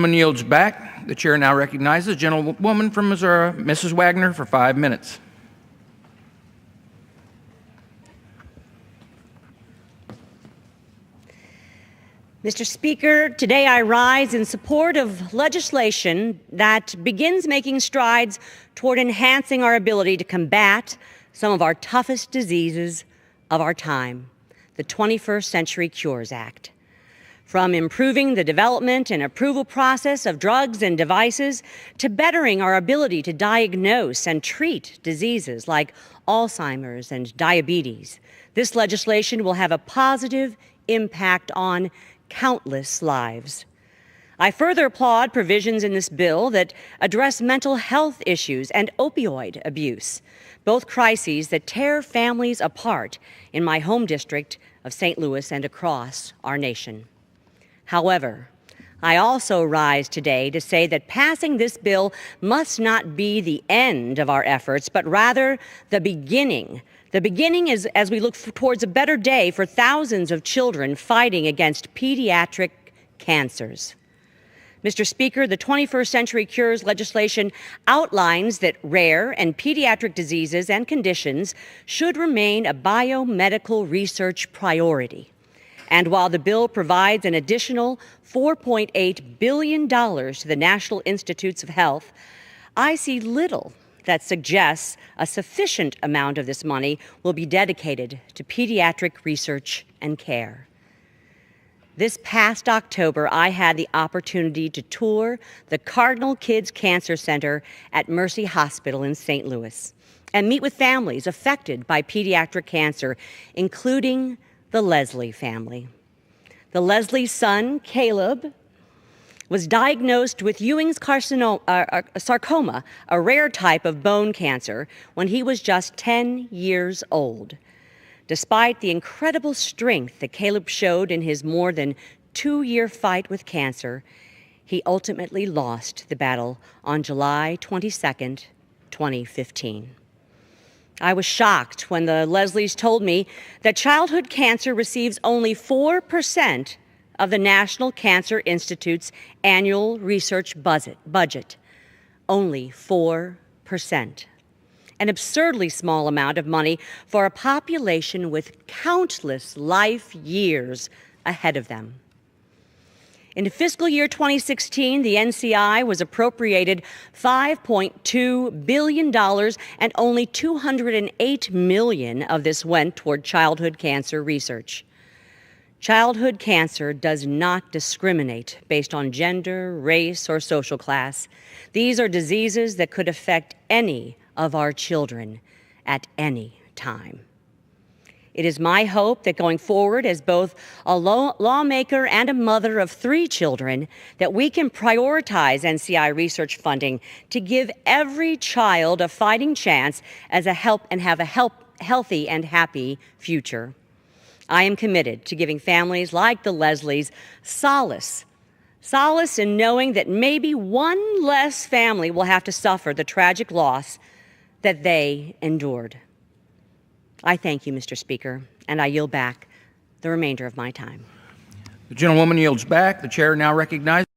gentleman yields back. The chair now recognizes the gentlewoman from Missouri, Mrs. Wagner, for 5 minutes. Mr. Speaker, today I rise in support of legislation that begins making strides toward enhancing our ability to combat some of our toughest diseases of our time, the 21st Century Cures Act. From improving the development and approval process of drugs and devices to bettering our ability to diagnose and treat diseases like Alzheimer's and diabetes, this legislation will have a positive impact on countless lives. I further applaud provisions in this bill that address mental health issues and opioid abuse, both crises that tear families apart in my home district of St. Louis and across our nation. However, I also rise today to say that passing this bill must not be the end of our efforts, but rather the beginning. The beginning is as we look towards a better day for thousands of children fighting against pediatric cancers. Mr. Speaker, the 21st Century Cures legislation outlines that rare and pediatric diseases and conditions should remain a biomedical research priority. And while the bill provides an additional $4.8 billion to the National Institutes of Health, I see little that suggests a sufficient amount of this money will be dedicated to pediatric research and care. This past October, I had the opportunity to tour the Cardinal Kids Cancer Center at Mercy Hospital in St. Louis and meet with families affected by pediatric cancer, including the Leslie family. The Leslie's son, Caleb, was diagnosed with Ewing's sarcoma, a rare type of bone cancer, when he was just 10 years old. Despite the incredible strength that Caleb showed in his more than 2-year fight with cancer, he ultimately lost the battle on July 22nd, 2015. I was shocked when the Leslies told me that childhood cancer receives only 4% of the National Cancer Institute's annual research budget. Only 4%. An absurdly small amount of money for a population with countless life years ahead of them. In fiscal year 2016, the NCI was appropriated $5.2 billion, and only $208 million of this went toward childhood cancer research. Childhood cancer does not discriminate based on gender, race, or social class. These are diseases that could affect any of our children at any time. It is my hope that going forward, as both a lawmaker and a mother of 3 children, that we can prioritize NCI research funding to give every child a fighting chance as a healthy and happy future. I am committed to giving families like the Leslies solace in knowing that maybe one less family will have to suffer the tragic loss that they endured. I thank you, Mr. Speaker, and I yield back the remainder of my time. The gentlewoman yields back. The chair now recognizes